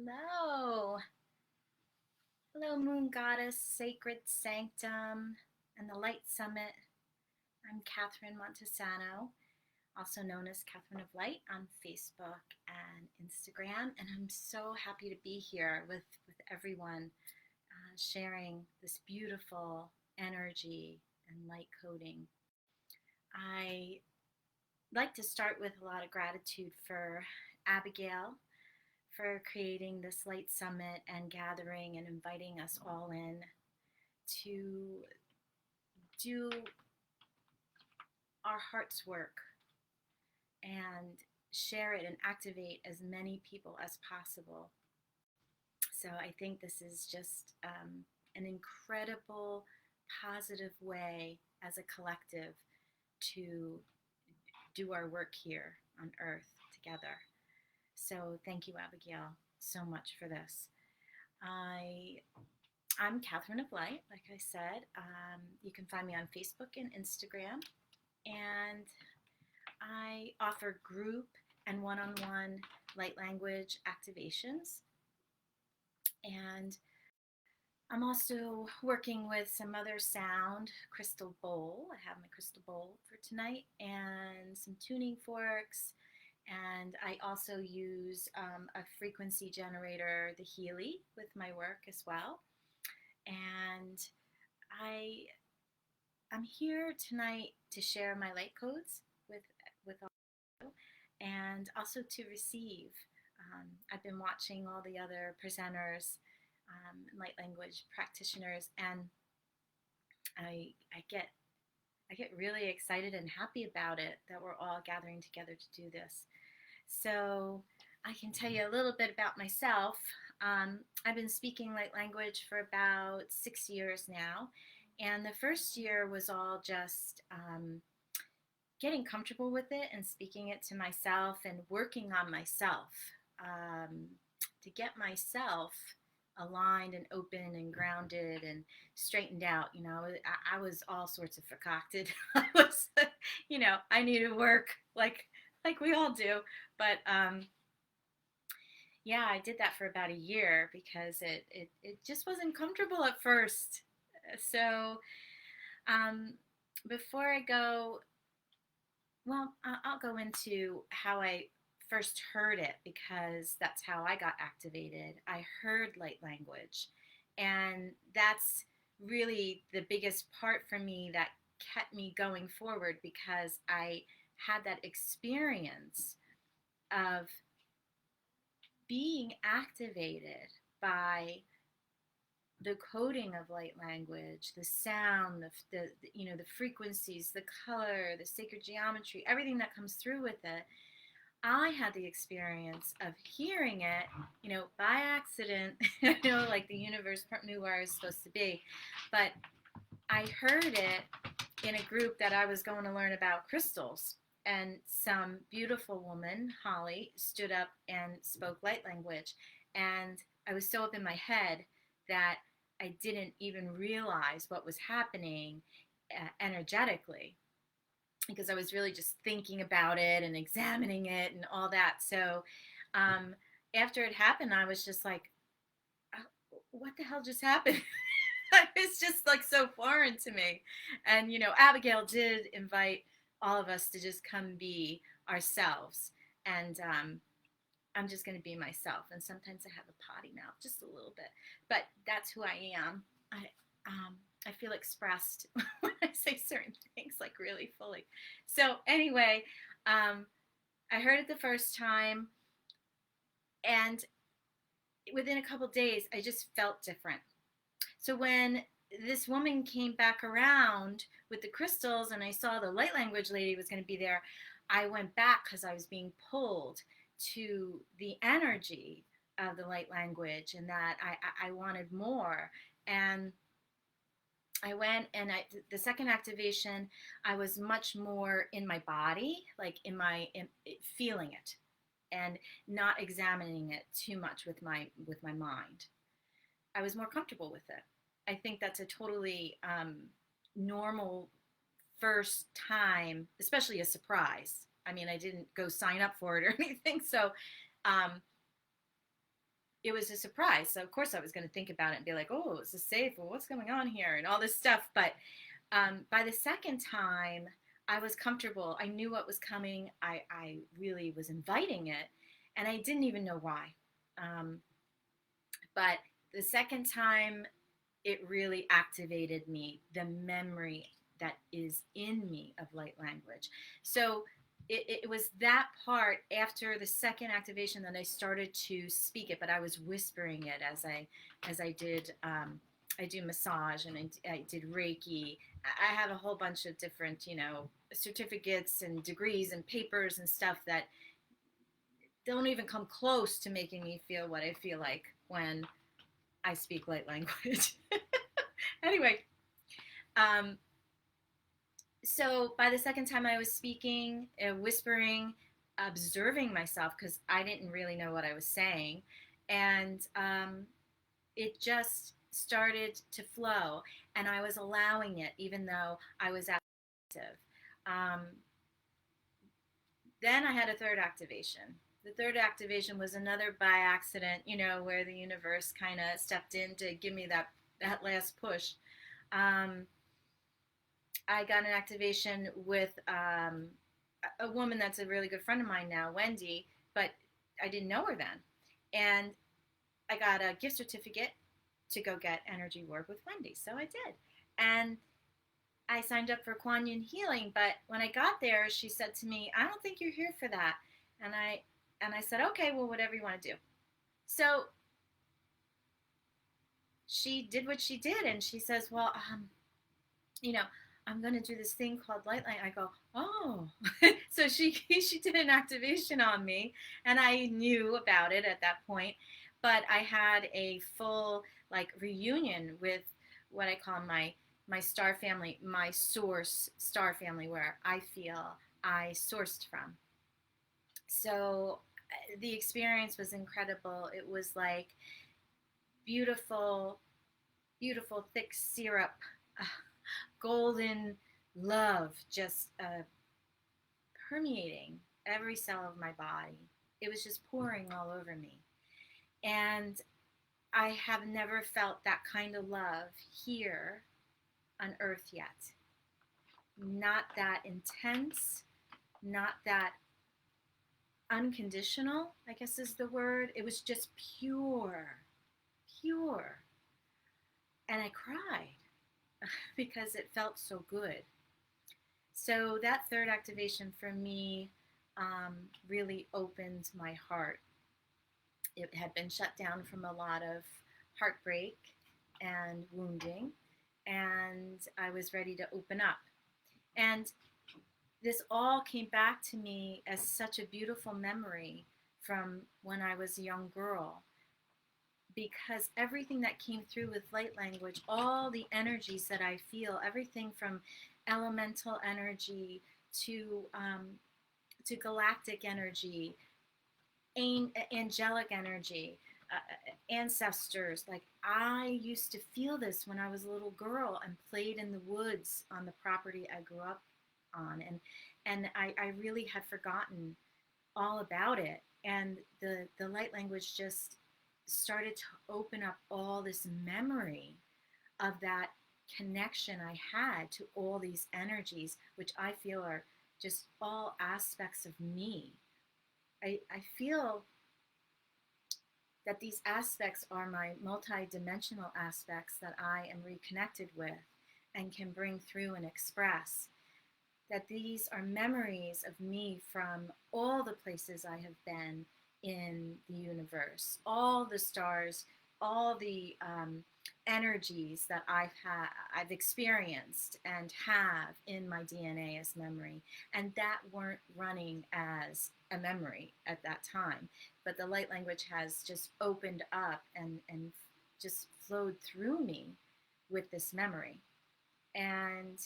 Hello. Hello, Moon Goddess, Sacred Sanctum, and the Light Summit. I'm Katherine Montesano, also known as Katherine of Light on Facebook and Instagram, and I'm so happy to be here with everyone sharing this beautiful energy and light coding. I like to start with a lot of gratitude for Abigail for creating this light summit and gathering and inviting us all in to do our heart's work and share it and activate as many people as possible. So I think this is just an incredible, positive way as a collective to do our work here on Earth together. So thank you, Abigail, so much for this. I'm Katherine of Light, like I said. You can find me on Facebook and Instagram. And I offer group and one-on-one light language activations. And I'm also working with some other sound, crystal bowl. I have my crystal bowl for tonight and some tuning forks. And I also use a frequency generator, the Healy, with my work as well. And I'm here tonight to share my light codes with all of you, and also to receive. I've been watching all the other presenters, light language practitioners, and I get really excited and happy about it that we're all gathering together to do this. So I can tell you a little bit about myself. I've been speaking light language for about 6 years now. And the first year was all just getting comfortable with it and speaking it to myself and working on myself to get myself aligned and open and grounded and straightened out. You know, I was all sorts of concocted. I was, I needed work like we all do. But yeah, I did that for about a year because it just wasn't comfortable at first. So before I go, well, I'll go into how I first heard it because that's how I got activated. I heard light language, and that's really the biggest part for me that kept me going forward because I had that experience of being activated by the coding of light language, the sound, the frequencies, the color, the sacred geometry, everything that comes through with it. I had the experience of hearing it, by accident. Like the universe knew where I was supposed to be, but I heard it in a group that I was going to learn about crystals. And some beautiful woman, Holly, stood up and spoke light language. And I was so up in my head that I didn't even realize what was happening energetically because I was really just thinking about it and examining it and all that. So after it happened, I was just like, what the hell just happened? It's just like so foreign to me. And, Abigail did invite all of us to just come be ourselves. And I'm just going to be myself. And sometimes I have a potty mouth, just a little bit. But that's who I am. I feel expressed when I say certain things, like really fully. So anyway, I heard it the first time. And within a couple days, I just felt different. So when this woman came back around with the crystals and I saw the light language lady was going to be there, I went back because I was being pulled to the energy of the light language and that I wanted more. And I went and the second activation, I was much more in my body, like in feeling it and not examining it too much with my mind. I was more comfortable with it. I think that's a totally normal first time, especially a surprise. I mean, I didn't go sign up for it or anything. So it was a surprise. So of course I was going to think about it and be like, oh, is this safe? Well, what's going on here? And all this stuff. But by the second time, I was comfortable. I knew what was coming. I really was inviting it, and I didn't even know why. Um, but the second time, it really activated me, the memory that is in me of light language. So it was that part after the second activation that I started to speak it, but I was whispering it as I did. I do massage and I did Reiki. I have a whole bunch of different, certificates and degrees and papers and stuff that don't even come close to making me feel what I feel like when I speak light language. Anyway, um, so by the second time I was speaking, whispering, observing myself because I didn't really know what I was saying, and it just started to flow, and I was allowing it, even though I was active. Um, then I had a third activation. The third activation was another by accident, where the universe kind of stepped in to give me that last push. Um, I got an activation with a woman that's a really good friend of mine now, Wendy, but I didn't know her then. And I got a gift certificate to go get energy work with Wendy. So I did. And I signed up for Kuan Yin healing, but when I got there, she said to me, "I don't think you're here for that." And I said, "Okay, well, whatever you want to do." So she did what she did, and she says, "Well, you know, I'm going to do this thing called light line." I go, "Oh." So she did an activation on me, and I knew about it at that point, but I had a full like reunion with what I call my star family, my source star family, where I feel I sourced from. So the experience was incredible. It was like beautiful, beautiful thick syrup, uh, golden love just permeating every cell of my body. It was just pouring all over me. And I have never felt that kind of love here on earth yet. Not that intense, not that unconditional, I guess is the word. It was just pure, pure. And I cried because it felt so good. So that third activation for me really opened my heart. It had been shut down from a lot of heartbreak and wounding, and I was ready to open up. And this all came back to me as such a beautiful memory from when I was a young girl, because everything that came through with light language, all the energies that I feel, everything from elemental energy to galactic energy, angelic energy, ancestors. Like I used to feel this when I was a little girl and played in the woods on the property I grew up on, and I really had forgotten all about it. And the light language just started to open up all this memory of that connection I had to all these energies, which I feel are just all aspects of me. I feel that these aspects are my multi-dimensional aspects that I am reconnected with and can bring through and express. That these are memories of me from all the places I have been in the universe, all the stars, all the energies that I've experienced and have in my DNA as memory, and that weren't running as a memory at that time. But the light language has just opened up and just flowed through me with this memory. And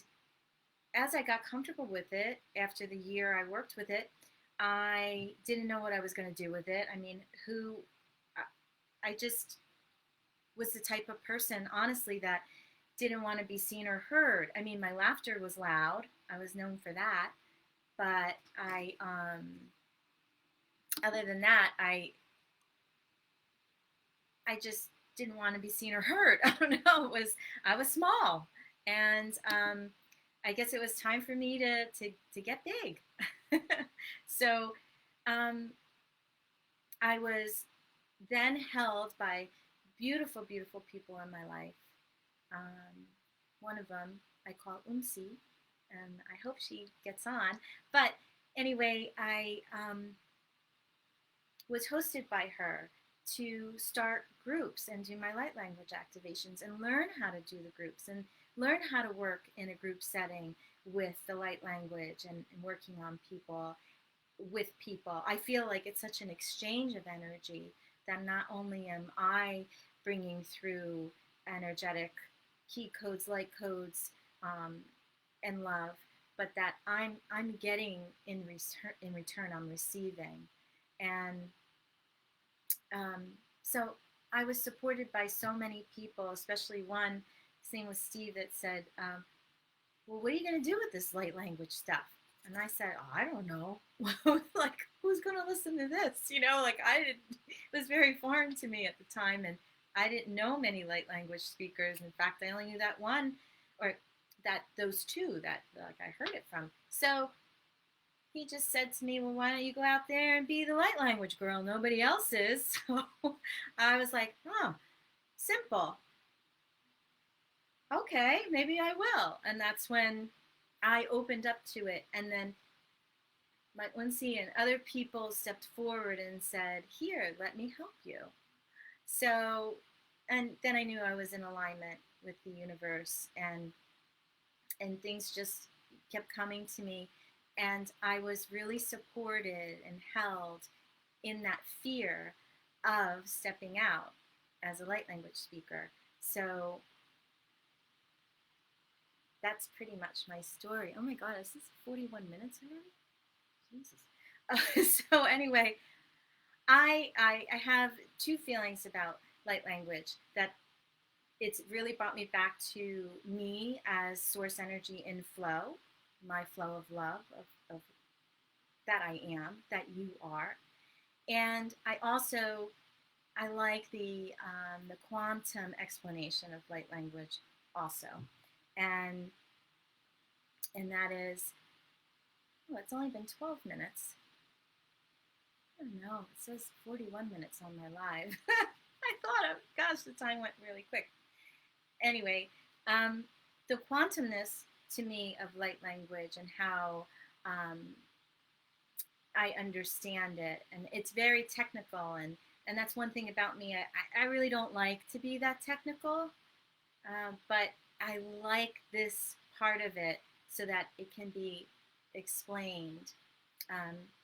as I got comfortable with it after the year I worked with it, I didn't know what I was going to do with it. I mean, I just was the type of person, honestly, that didn't want to be seen or heard. I mean, my laughter was loud. I was known for that. But other than that, I just didn't want to be seen or heard. I don't know. I was small, and I guess it was time for me to get big. So um, I was then held by beautiful, beautiful people in my life. Um, One of them I call Unsi, and I hope she gets on. But anyway, I was hosted by her to start groups and do my light language activations and learn how to do the groups and learn how to work in a group setting with the light language and working on people with people. I feel like it's such an exchange of energy that not only am I bringing through energetic key codes, light codes, um, and love, but that I'm getting in return I'm receiving, and um, so I was supported by so many people, especially one. His name was Steve that said, well, what are you going to do with this light language stuff? And I said, oh, I don't know. Like, who's going to listen to this? Like I didn't, it was very foreign to me at the time. And I didn't know many light language speakers. In fact, I only knew that one or those two that like I heard it from. So he just said to me, well, why don't you go out there and be the light language girl? Nobody else is. So I was like, oh, simple. Okay, maybe I will. And that's when I opened up to it. And then my Unsi and other people stepped forward and said, here, let me help you. So, and then I knew I was in alignment with the universe, and things just kept coming to me. And I was really supported and held in that fear of stepping out as a light language speaker. So that's pretty much my story. Oh my God, is this 41 minutes already? Jesus. So anyway, I have two feelings about light language, that it's really brought me back to me as source energy in flow, my flow of love, of that I am, that you are. And I like the quantum explanation of light language also. And that is, oh, it's only been 12 minutes. I don't know, it says 41 minutes on my live. I thought, gosh, the time went really quick. Anyway, the quantumness to me of light language and how I understand it, and it's very technical, and that's one thing about me. I really don't like to be that technical, but I like this part of it so that it can be explained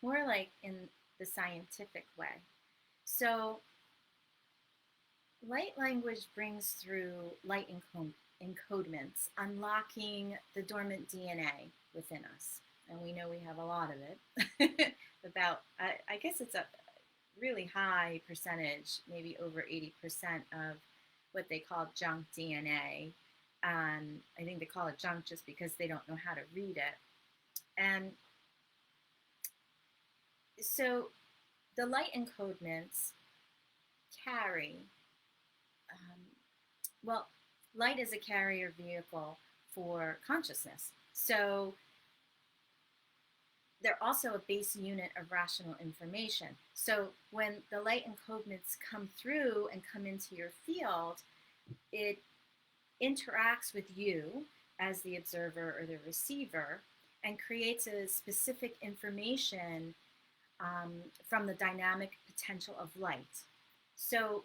more like in the scientific way. So light language brings through light encodements, unlocking the dormant DNA within us. And we know we have a lot of it. About, I guess it's a really high percentage, maybe over 80% of what they call junk DNA. I think they call it junk just because they don't know how to read it. And so the light encodements carry, um, well, light is a carrier vehicle for consciousness. So they're also a base unit of rational information. So when the light encodements come through and come into your field, it interacts with you as the observer or the receiver and creates a specific information from the dynamic potential of light. So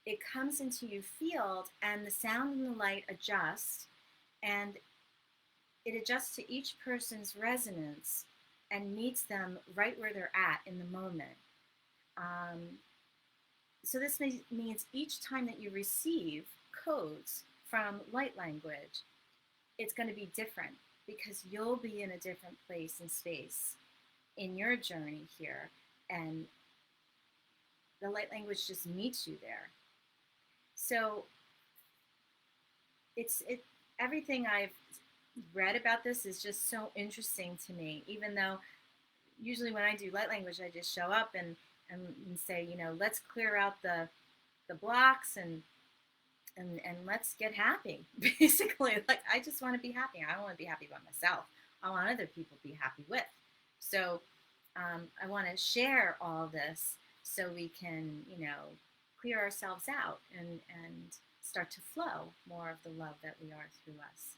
it comes into your field, and the sound and the light adjust, and it adjusts to each person's resonance and meets them right where they're at in the moment. So this means each time that you receive codes from light language, it's going to be different because you'll be in a different place and space in your journey here, and the light language just meets you there. So everything I've read about this is just so interesting to me, even though usually when I do light language, I just show up and say, let's clear out the the blocks and let's get happy. Basically, like I just want to be happy. I don't want to be happy by myself. I want other people to be happy with. So I want to share all this so we can, clear ourselves out and start to flow more of the love that we are through us.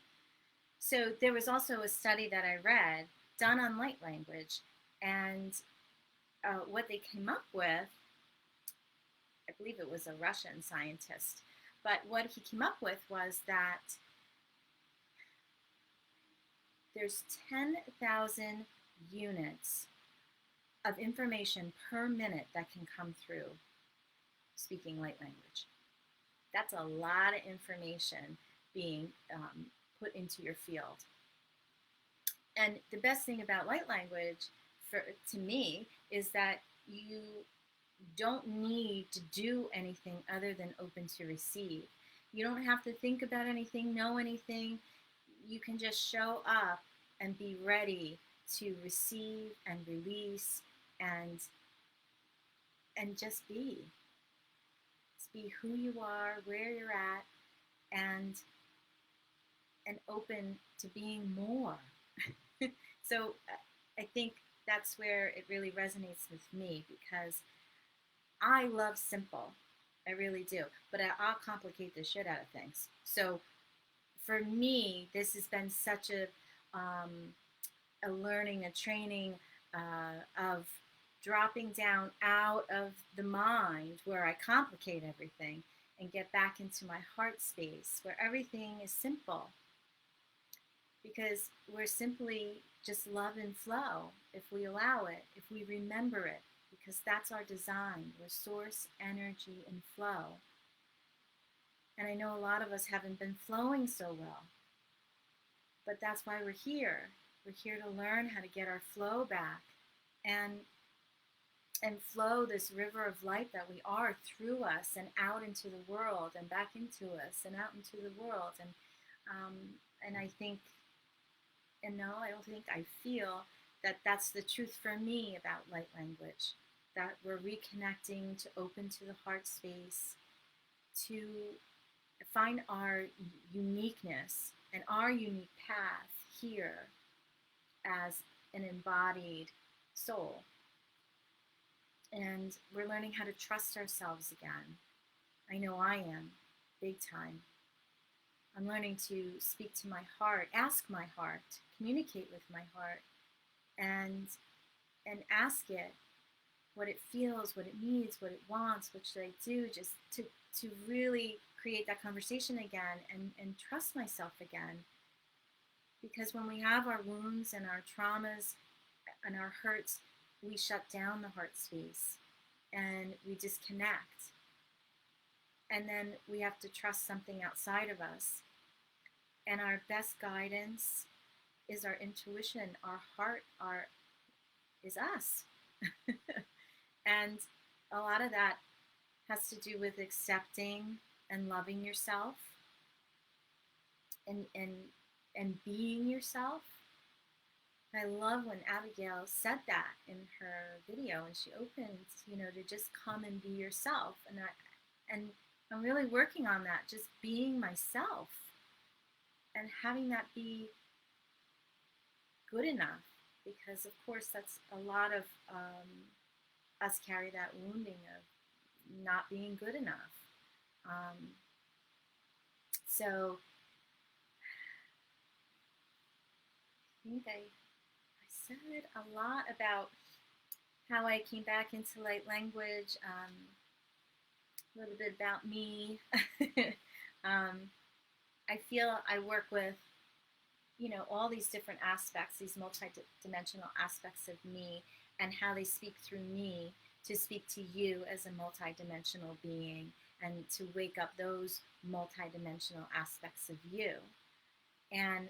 So there was also a study that I read done on light language, and what they came up with, I believe it was a Russian scientist, but what he came up with was that there's 10,000 units of information per minute that can come through speaking light language. That's a lot of information being put into your field. And the best thing about light language, to me, is that you don't need to do anything other than open to receive. You don't have to think about anything, know anything. You can just show up and be ready to receive and release and just be. Just be who you are, where you're at, and open to being more. So I think that's where it really resonates with me, because I love simple. I really do. But I'll complicate the shit out of things. So for me, this has been such a learning, a training of dropping down out of the mind where I complicate everything and get back into my heart space where everything is simple. Because we're simply just love and flow if we allow it, if we remember it, because that's our design. We're source, energy, and flow. And I know a lot of us haven't been flowing so well, but that's why we're here. We're here to learn how to get our flow back and flow this river of light that we are through us and out into the world and back into us and out into the world. And I think, and no, I don't think, I feel that that's the truth for me about light language, that we're reconnecting to open to the heart space, to find our uniqueness and our unique path here as an embodied soul. And we're learning how to trust ourselves again. I know I am, big time. I'm learning to speak to my heart, ask my heart, communicate with my heart, and ask it what it feels, what it needs, what it wants, what should I do, just to really create that conversation again and trust myself again. Because when we have our wounds and our traumas and our hurts, we shut down the heart space and we disconnect. And then we have to trust something outside of us. And our best guidance is our intuition, our heart, is us. And a lot of that has to do with accepting and loving yourself and being yourself. I love when Abigail said that in her video, and she opened, to just come and be yourself. And I'm really working on that, just being myself and having that be good enough, because of course that's a lot of us carry that wounding of not being good enough. So I think I said a lot about how I came back into light language, a little bit about me. I feel I work with, all these different aspects, these multi-dimensional aspects of me, and how they speak through me to speak to you as a multi-dimensional being, and to wake up those multi-dimensional aspects of you. And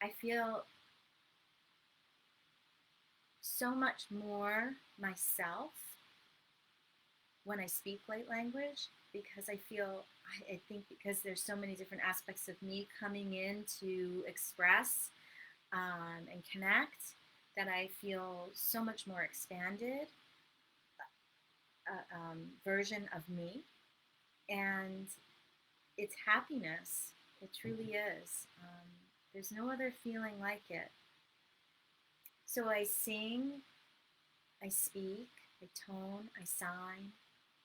I feel so much more myself when I speak light language, because I think because there's so many different aspects of me coming in to express and connect, that I feel so much more expanded. version of me, and it's happiness. It truly is. There's no other feeling like it. So I sing, I speak, I tone, I sign,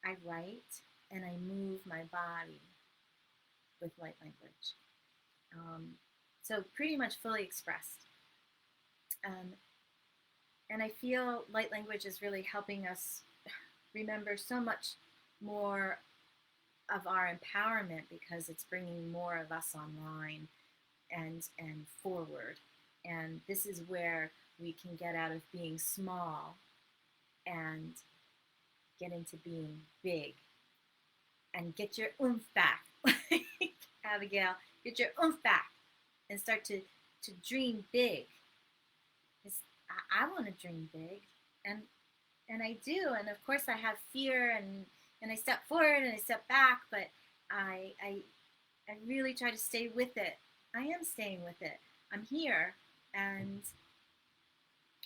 I write, and I move my body with light language. So pretty much fully expressed. Um, and I feel light language is really helping us remember so much more of our empowerment, because it's bringing more of us online and forward. And this is where we can get out of being small and get into being big and get your oomph back. Abigail, get your oomph back and start to dream big. I want to dream big, and I do, and of course I have fear, and I step forward and I step back, but I I I really try to stay with it. I am staying with it. I'm here, and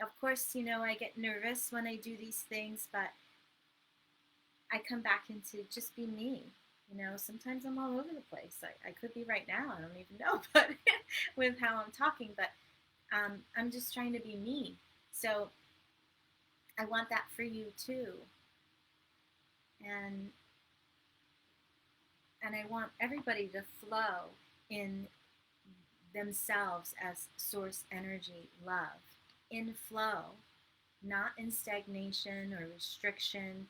of course, I get nervous when I do these things, but I come back into just be me. Sometimes I'm all over the place. I could be right now. I don't even know, but with how I'm talking, but I'm just trying to be me. So I want that for you too. And I want everybody to flow in themselves as source energy love, in flow, not in stagnation or restriction,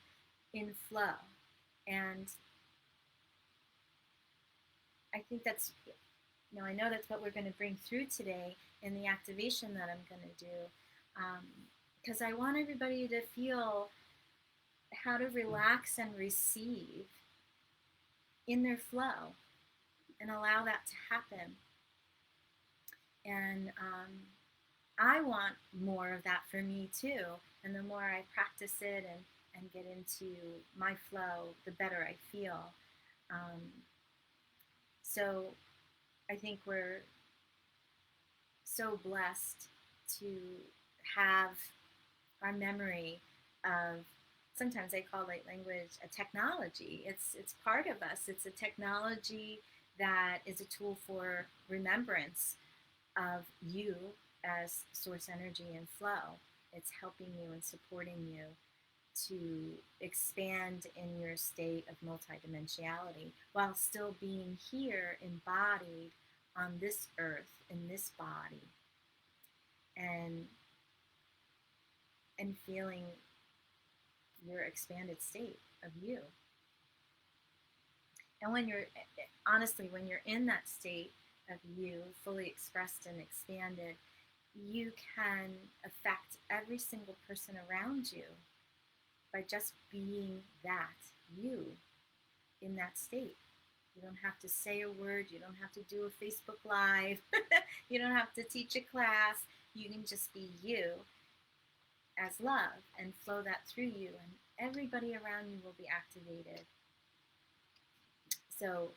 in flow. And I think that's, I know that's what we're going to bring through today in the activation that I'm going to do. Because I want everybody to feel how to relax and receive in their flow and allow that to happen. And I want more of that for me too. And the more I practice it and get into my flow, the better I feel. So I think we're so blessed to have our memory of, sometimes I call light language a technology. It's part of us. It's a technology that is a tool for remembrance of you as source energy and flow. It's helping you and supporting you to expand in your state of multidimensionality while still being here embodied on this earth in this body, and feeling your expanded state of you. And when you're in that state of you, fully expressed and expanded, you can affect every single person around you by just being that, you, in that state. You don't have to say a word. You don't have to do a Facebook Live. You don't have to teach a class. You can just be you as love and flow that through you, and everybody around you will be activated. So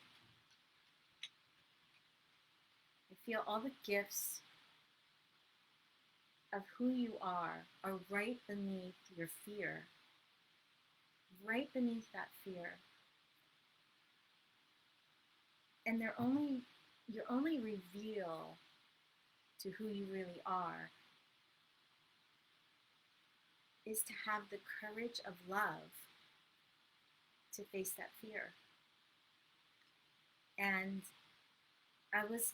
I feel all the gifts of who you are right beneath your fear, right beneath that fear. And your only reveal to who you really are is to have the courage of love to face that fear. And I was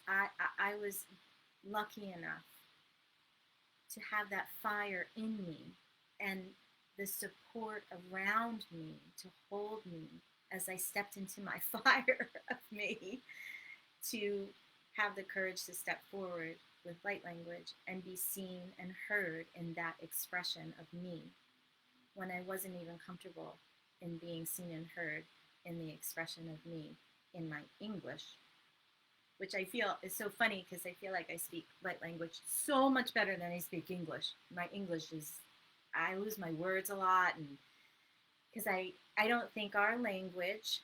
lucky enough to have that fire in me and the support around me to hold me as I stepped into my fire of me, to have the courage to step forward with light language and be seen and heard in that expression of me when I wasn't even comfortable in being seen and heard in the expression of me in my English, which I feel is so funny because I feel like I speak light language so much better than I speak English. My English is, I lose my words a lot, and because I don't think our language,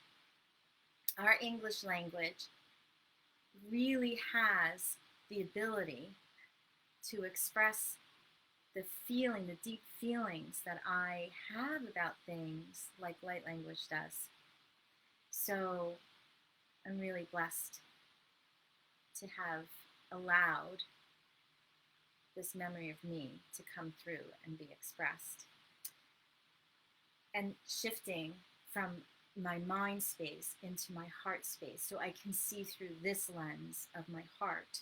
our English language, really has the ability to express the feeling, the deep feelings that I have about things like light language does. So I'm really blessed to have allowed this memory of me to come through and be expressed. And shifting from my mind space into my heart space so I can see through this lens of my heart.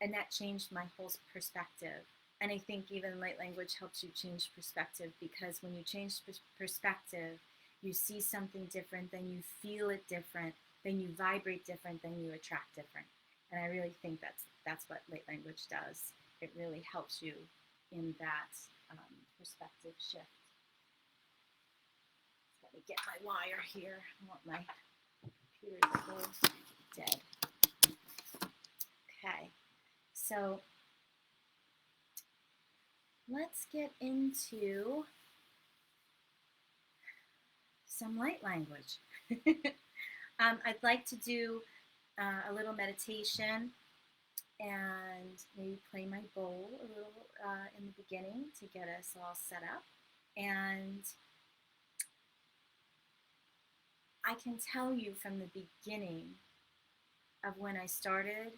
And that changed my whole perspective. And I think even light language helps you change perspective, because when you change perspective, you see something different, then you feel it different, then you vibrate different, then you attract different. And I really think that's what light language does. It really helps you in that perspective shift. Let me get my wire here. I want my computer to go dead. Okay, so let's get into some light language. I'd like to do a little meditation and maybe play my bowl a little in the beginning to get us all set up. And I can tell you from the beginning of when I started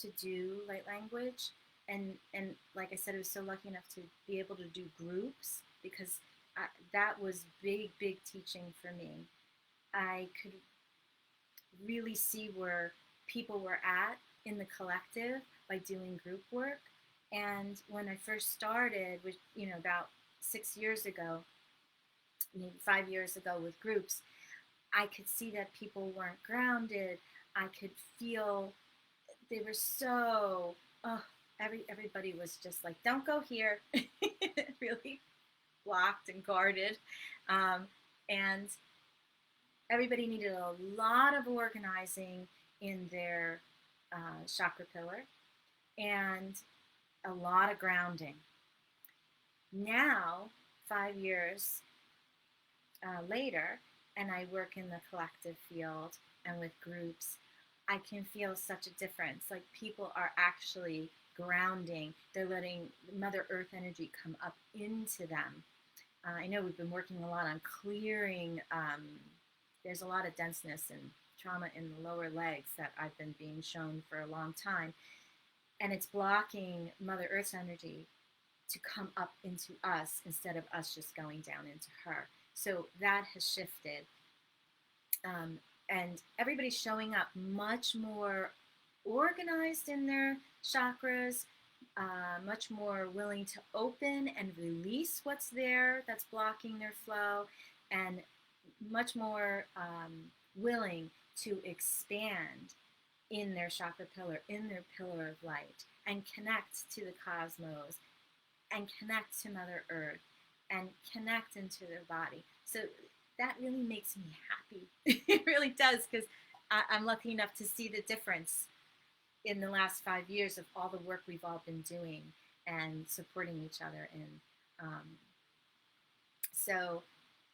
to do light language, and like I said, I was so lucky enough to be able to do groups, because that was big teaching for me. I could really see where people were at in the collective by doing group work. And when I first started, which, about 6 years ago, maybe 5 years ago with groups, I could see that people weren't grounded. I could feel they were so, everybody was just like, don't go here, really blocked and guarded. And everybody needed a lot of organizing in their chakra pillar and a lot of grounding. Now, 5 years later, and I work in the collective field and with groups, I can feel such a difference. Like, people are actually grounding. They're letting Mother Earth energy come up into them. I know we've been working a lot on clearing. There's a lot of denseness and trauma in the lower legs that I've been being shown for a long time. And it's blocking Mother Earth's energy to come up into us instead of us just going down into her. So that has shifted. And everybody's showing up much more organized in their chakras, much more willing to open and release what's there that's blocking their flow, and much more willing to expand in their chakra pillar, in their pillar of light, and connect to the cosmos, and connect to Mother Earth, and connect into their body. So that really makes me happy. It really does, because I'm lucky enough to see the difference in the last 5 years of all the work we've all been doing and supporting each other in. So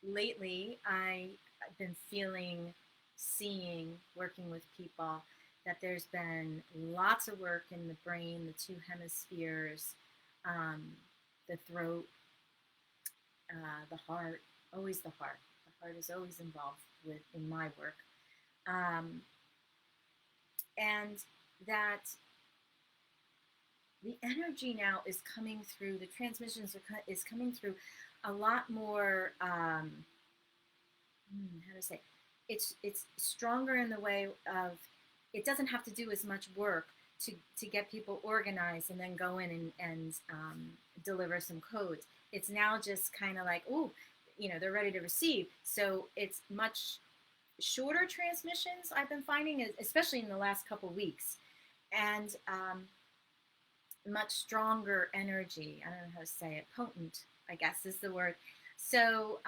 lately, I've been feeling, seeing, working with people, that there's been lots of work in the brain, the two hemispheres, the throat, the heart, always the heart. The heart is always involved in my work. And that the energy now is coming through, the transmissions is coming through a lot more, how to say, it's stronger in the way of, it doesn't have to do as much work to get people organized and then go in and deliver some codes. It's now just kind of like, oh, they're ready to receive. So it's much shorter transmissions I've been finding, especially in the last couple weeks, and much stronger energy. I don't know how to say it. Potent, I guess, is the word. So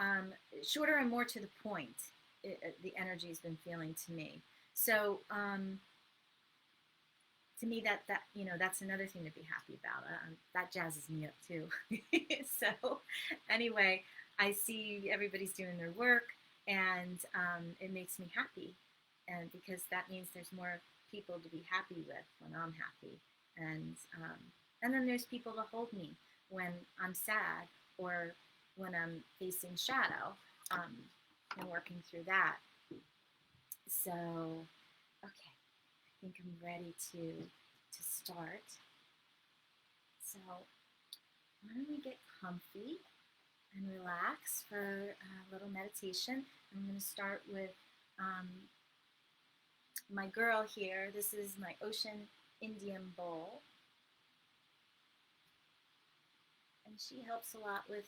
shorter and more to the point, the energy has been feeling to me. So to me, that's another thing to be happy about. That jazzes me up too. So anyway, I see everybody's doing their work, and it makes me happy, and because that means there's more people to be happy with when I'm happy, and And then there's people to hold me when I'm sad or when I'm facing shadow, and working through that. So, okay, I think I'm ready to start. So, why don't we get comfy and relax for a little meditation? I'm going to start with my girl here. This is my ocean Indian bowl. And she helps a lot with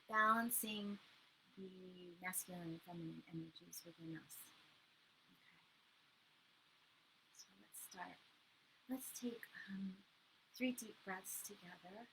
balancing the masculine and feminine energies within us. Okay, so let's start. Let's take 3 deep breaths together.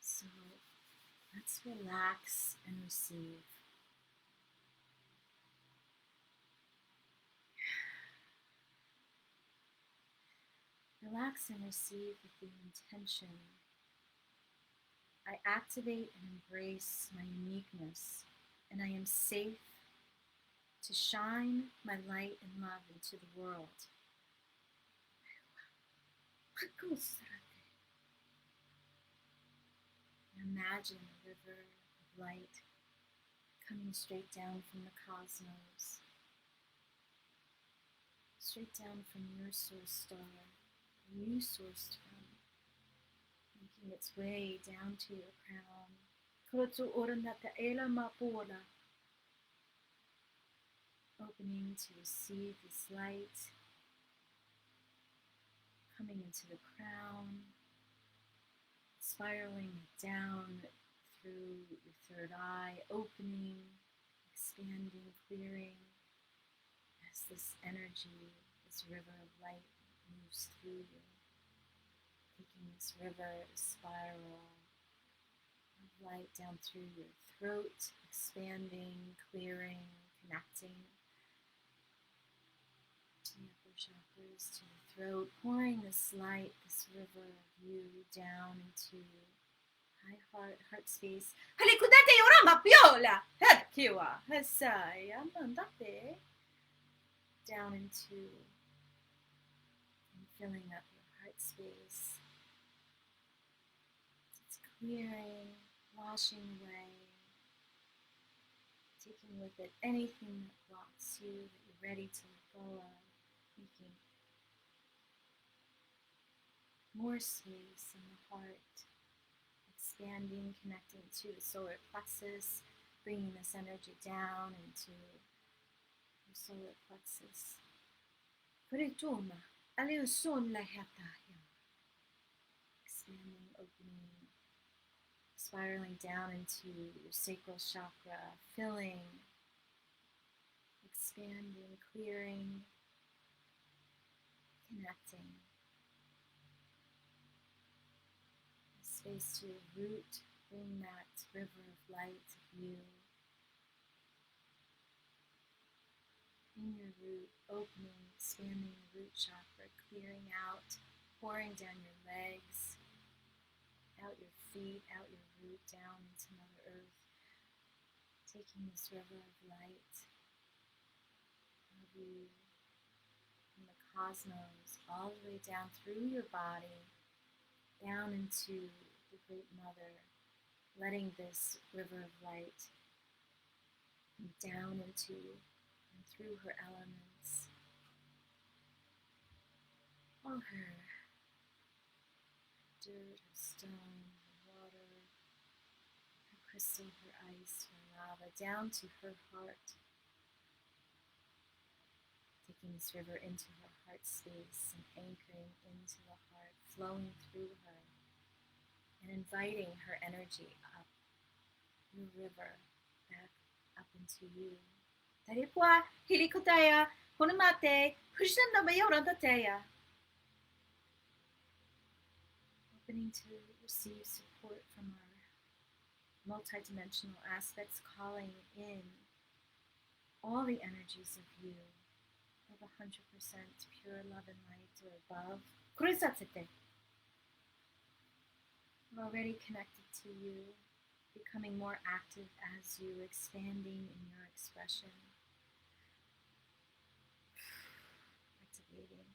So let's relax and receive. Relax and receive with the intention. I activate and embrace my uniqueness, and I am safe to shine my light and love into the world. Imagine a river of light coming straight down from the cosmos, straight down from your source star, you sourced from, making its way down to your crown. Opening to receive this light, coming into the crown, spiraling down through your third eye, opening, expanding, clearing, as this energy, this river of light moves through you, taking this river, spiral of light down through your throat, expanding, clearing, connecting to the upper chakras, to the throat, pouring this light, this river of you down into high heart space. Halikudate yorama piola! Head kiwa! Hesaya mandate! Down into and filling up your heart space. It's clearing, washing away, taking with it anything that blocks you, that you're ready to let go of, making more space in the heart, expanding, connecting to the solar plexus, bringing this energy down into solar plexus. Kurituma, aliusun lahataya. Expanding, opening, spiraling down into your sacral chakra, filling, expanding, clearing, connecting. Space to your root, bring that river of light of you. In your root, opening, expanding the root chakra, clearing out, pouring down your legs, out your feet, out your root, down into Mother Earth, taking this river of light of you from the cosmos all the way down through your body, down into the Great Mother, letting this river of light down into and through her elements, all her dirt, her stone, her water, her crystal, her ice, her lava, down to her heart, taking this river into her heart space and anchoring into the heart, flowing through her, and inviting her energy up your river, back up into you. Taripwa, Hirikotaya, Honamate, Pushanamayorantataya. Opening to receive support from our multidimensional aspects, calling in all the energies of you, of 100% pure love and light or above. Kurisatsete. We're already connected to you, becoming more active as you, expanding in your expression. Activating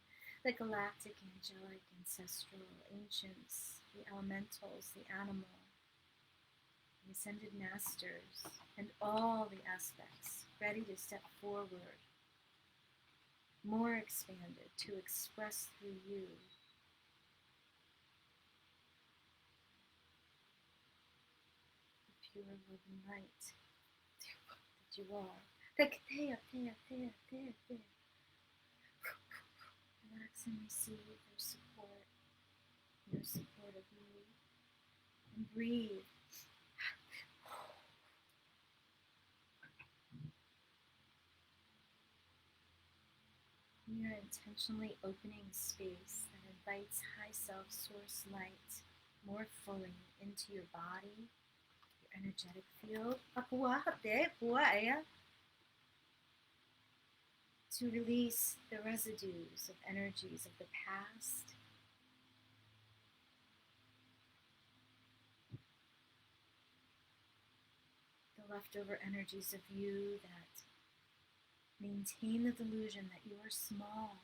the galactic, angelic, ancestral, ancients, the elementals, the animal, the ascended masters, and all the aspects ready to step forward, more expanded to express through you the pure love and light that you are. Relax and receive their support of you, and breathe. We are intentionally opening a space that invites high self source light more fully into your body, your energetic field, to release the residues of energies of the past, the leftover energies of you that maintain the delusion that you are small,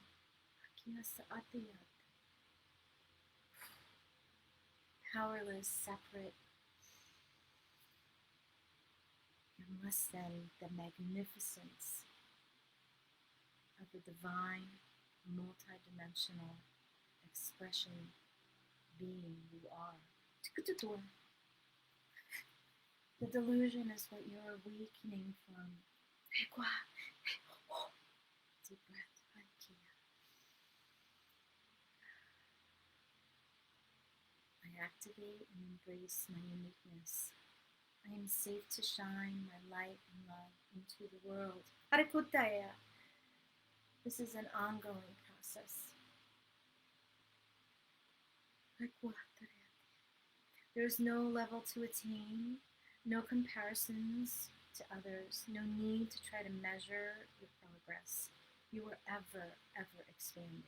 powerless, separate, and less than the magnificence of the divine, multidimensional expression being you are. The delusion is what you're awakening from. Deep breath. I activate and embrace my uniqueness. I am safe to shine my light and love into the world. Harikutaya. This is an ongoing process. There is no level to attain, no comparisons to others, no need to try to measure your progress. You are ever expanding.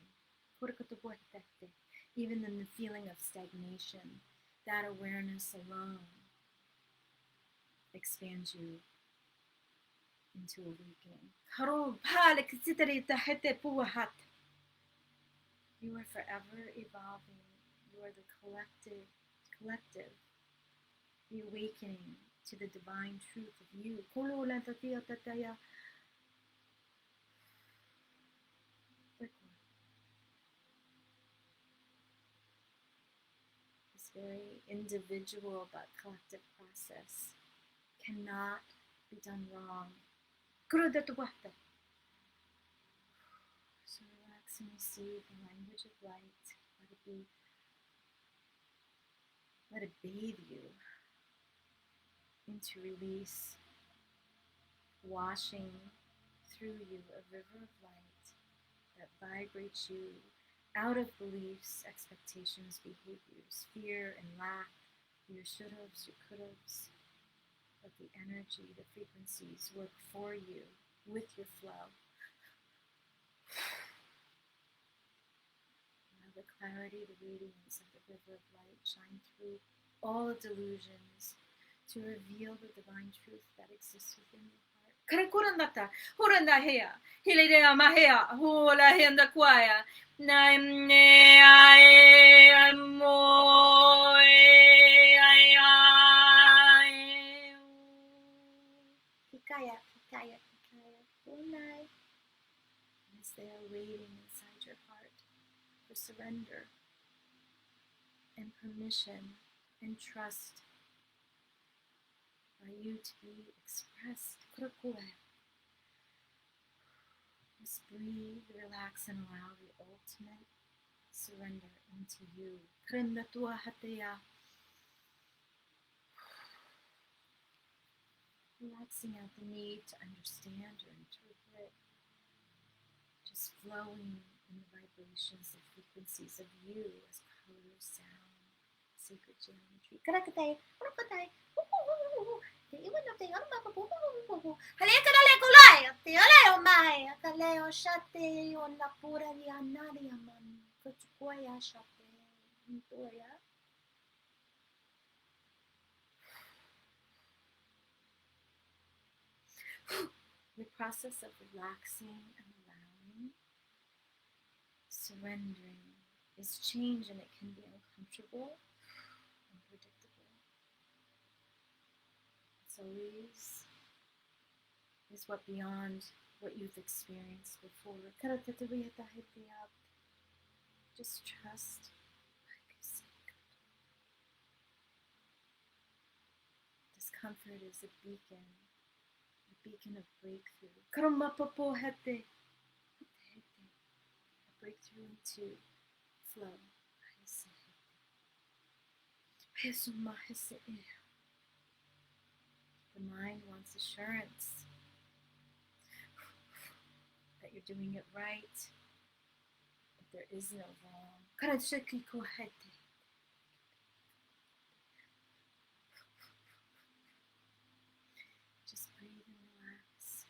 Even in the feeling of stagnation, that awareness alone expands you into awakening. You are forever evolving. You are the collective, the awakening to the divine truth of you. This very individual but collective process cannot be done wrong. and receive the language of light. Let it bathe you into release, washing through you a river of light that vibrates you out of beliefs, expectations, behaviors, fear and lack, your should-haves, your could-haves. Let the energy, the frequencies work for you with your flow. Allow the clarity, the radiance of the river of light shine through all delusions to reveal the divine truth that exists within your heart. Karakurandata, Horanda Hea, Hilidea Mahea, Hola Henda Quaya, Naimne Amoe. Hikaya, good night. As they are waiting inside your heart for surrender and permission and trust for you to be expressed. Just breathe, relax, and allow the ultimate surrender into you. Relaxing out the need to understand or interpret, just flowing in the vibrations and frequencies of you as color, sound, sacred geometry. The process of relaxing and allowing, surrendering, is change, and it can be uncomfortable, unpredictable. It's always is what beyond what you've experienced before. Just trust. Discomfort is a beacon of breakthrough. A breakthrough into flow. The mind wants assurance that you're doing it right, that there is no wrong. Just breathe and relax.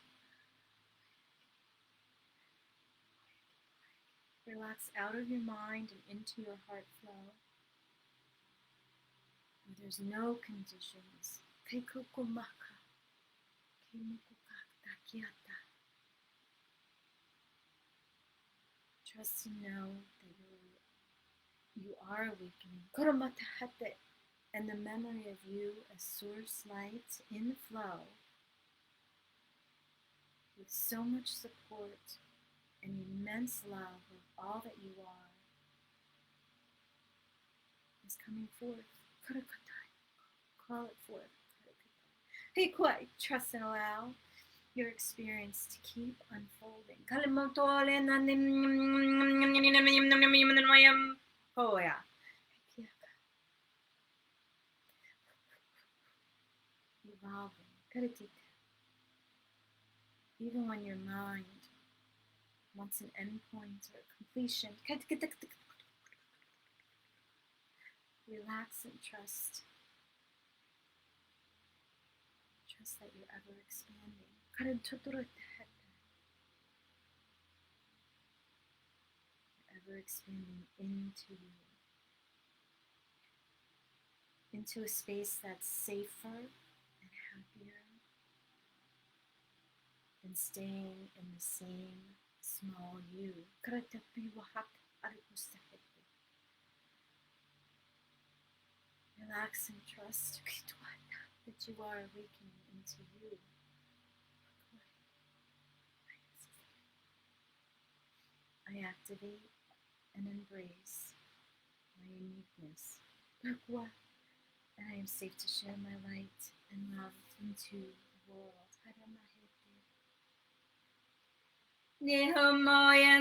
Relax out of your mind and into your heart flow. Where there's no conditions. Trust and know that you are awakening. And the memory of you as source light in flow with so much support and immense love of all that you are is coming forth. Call it forth. Hey, quiet. Trust and allow your experience to keep unfolding. Oh, yeah. Evolving. Even when your mind wants an endpoint or completion, relax and trust. Trust that you're ever expanding. You're ever expanding into a space that's safer and happier than staying in the same small you. Relax and trust that you are awakening into you. I activate and embrace my uniqueness. And I am safe to share my light and love into the world. Nihumoya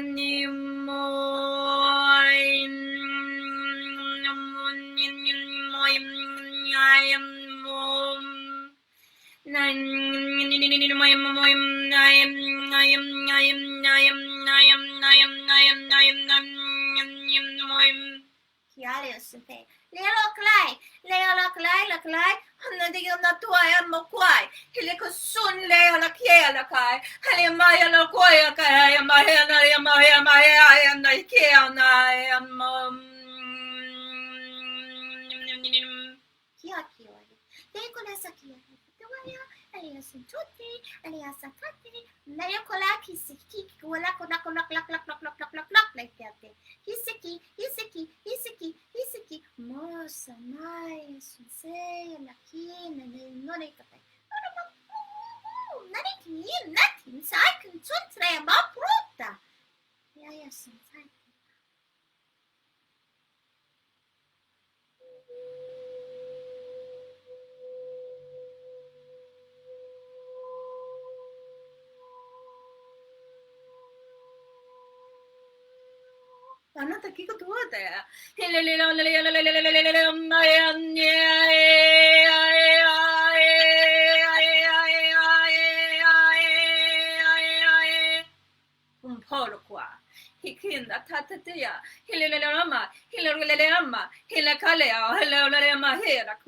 Leo Clay, la Clay, na di na tuaya mo kwai. Hili ko sun leo la kia la kai. Hali maya la koya kai maya na kia na kia kia. Tengo la sakia. Tuaya, alias tutti, alias tati. Leo kola kisiki kola kola like that. Hisiki, moça, mais, sei, aqui, não nem capaz. Nothing, sai com tudo, é uma fruta. E aí, assim, sai. Anata kiko tuota ya. Un polo qua. Hikinda tatatia. Hilelama. Hilakalea. Hilelama. Hila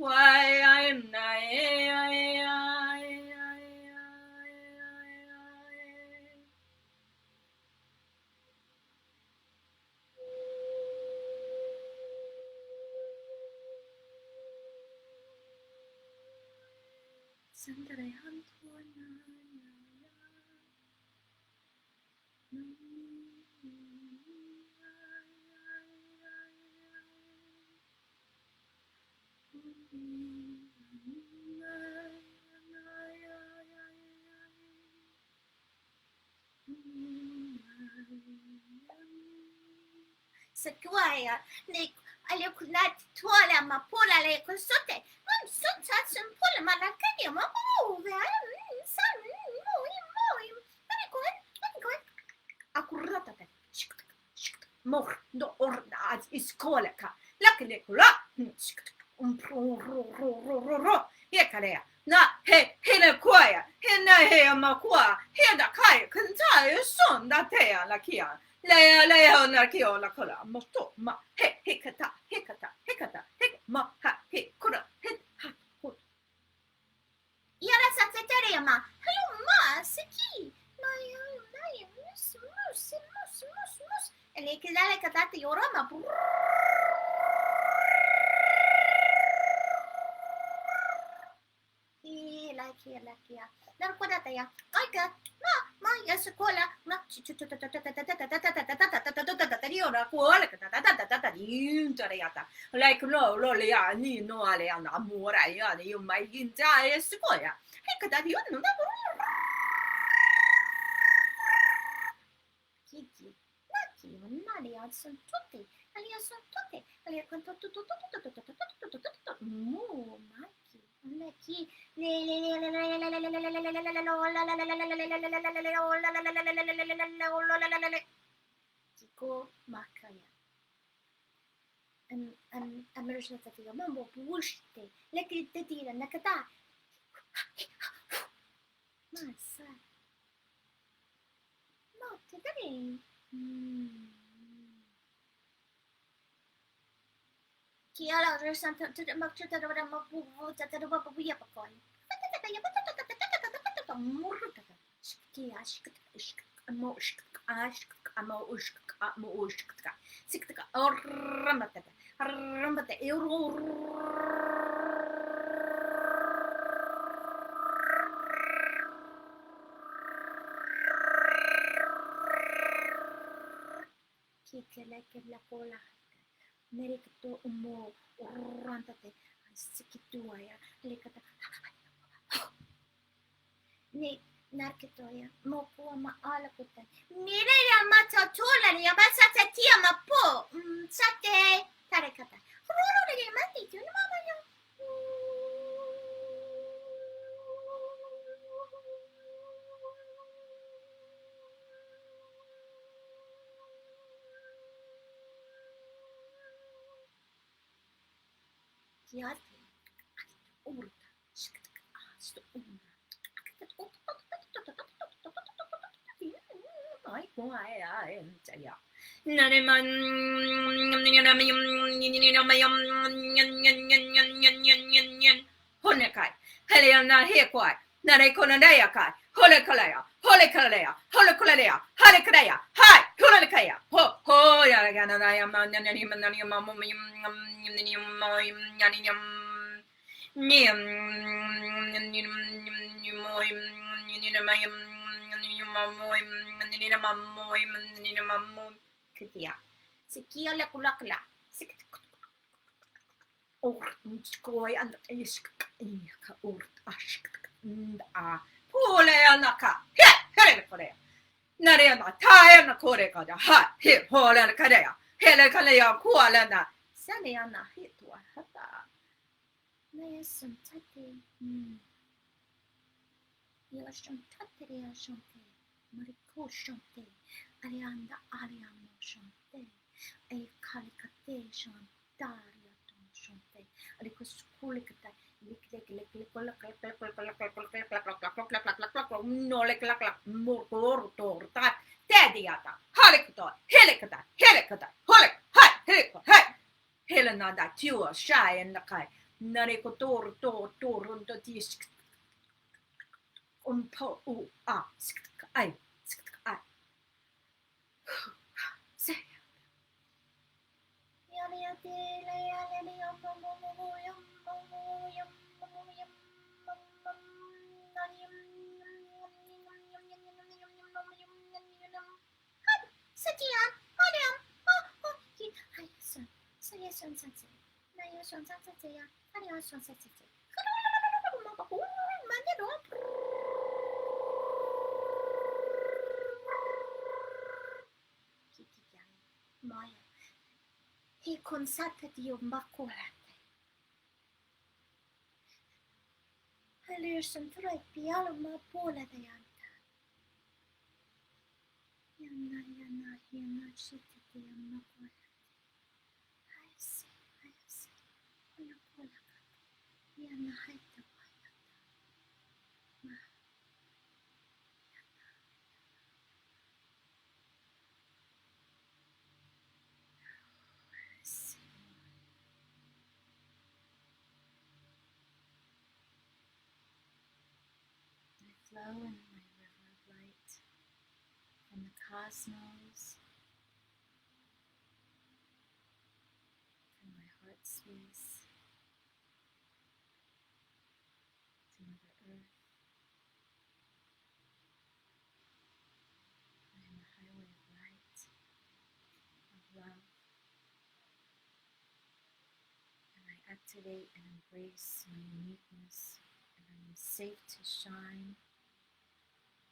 Sandere Antoine. Sequoia, alle kunati tuola ma pola le consote, non son tatsun pola ma la caglia ma muove, san moi, accurata te, mor do orda iscoleka, la che le cola, un pro, e carea, na he le quaia, he na he ma qua, he da kai, cantare son da te la chia. Lea na kio la kola moto ma he kata ma ha he kura he ha ho. Yara satseteria ma hello ma seki mus. Ele que dale katate yorama. Lakia. Dan kuda ya. Oiga, ma ya sekolah, ma like no ya ni no ale ya na mora ya ni mai ginta ya sekolah. Hey kada dio no da Kiki. Naki, nari ya son tutti. Ali con tutto. Maki. Maki. Kiko makaya. Amerishna tafiga mambo bushte. Leki tetira nakata. Masa. No, tetari. Kiala resan maksud ada mabu tata babu ya pakoi. Kikela kola. Mereka umo rantate sikituaya lekata ni narketoya mopo ma ala kutan nire ya mata tola ni ya basa tatia mapo sate tarekata roro de mati tu mama yo Helena Hequai, Narekonadea, Holekalea, Holekalea, Holekalea, Holekalea, Hi, Holekalea, Ho, Ho, Yaraganaya, Ortskoi and Iska Ort Ashk Poleanaka, Helekore, Narena, Tayana Korekada, Ha, Hip, Holan Kadea, Helekalea, Kualana, Saniana Hitwa Hata. Nayasun Tate, Yelashon Tate, Shante, Mariko Shante, Arianda Ariamo Shante, A Kalikate Shantaria Shante, Aliko Skulikata. No like more torta, Tediata, Halikata, Helicata, Helicata, Holic, Hi, Helico, Hi, Helena that you are shy and the kai, Naricotor, Torun, the disk, po, I, say. Maya. He consulted you makulate. Halirsan try pialo ma pola de anta. Yana shiti de makulate. I see. Ona pola kate. Yana haita payata. Ma. I see. I flow in my river of light from the cosmos to my heart space to Mother Earth. I am the highway of light, of love, and I activate and embrace my uniqueness, and I am safe to shine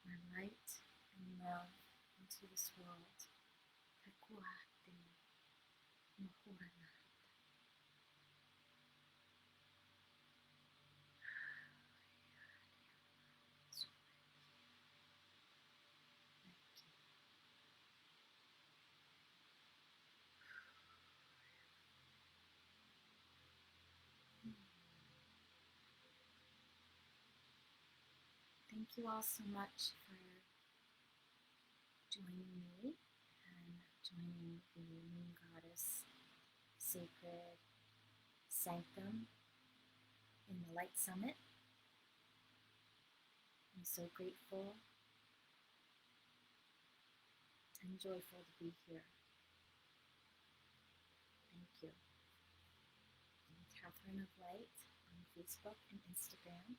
my light and love into this world. Thank you all so much for joining me and joining the Moon Goddess Sacred Sanctum in the Light Summit. I'm so grateful and joyful to be here. Thank you. I'm Katherine of Light on Facebook and Instagram.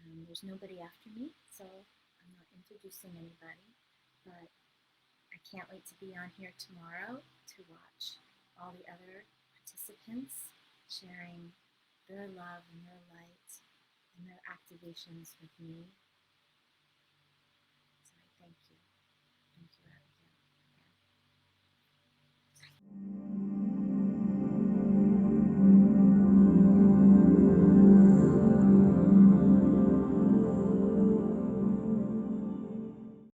And there's nobody after me, so I'm not introducing anybody, but I can't wait to be on here tomorrow to watch all the other participants sharing their love and their light and their activations with me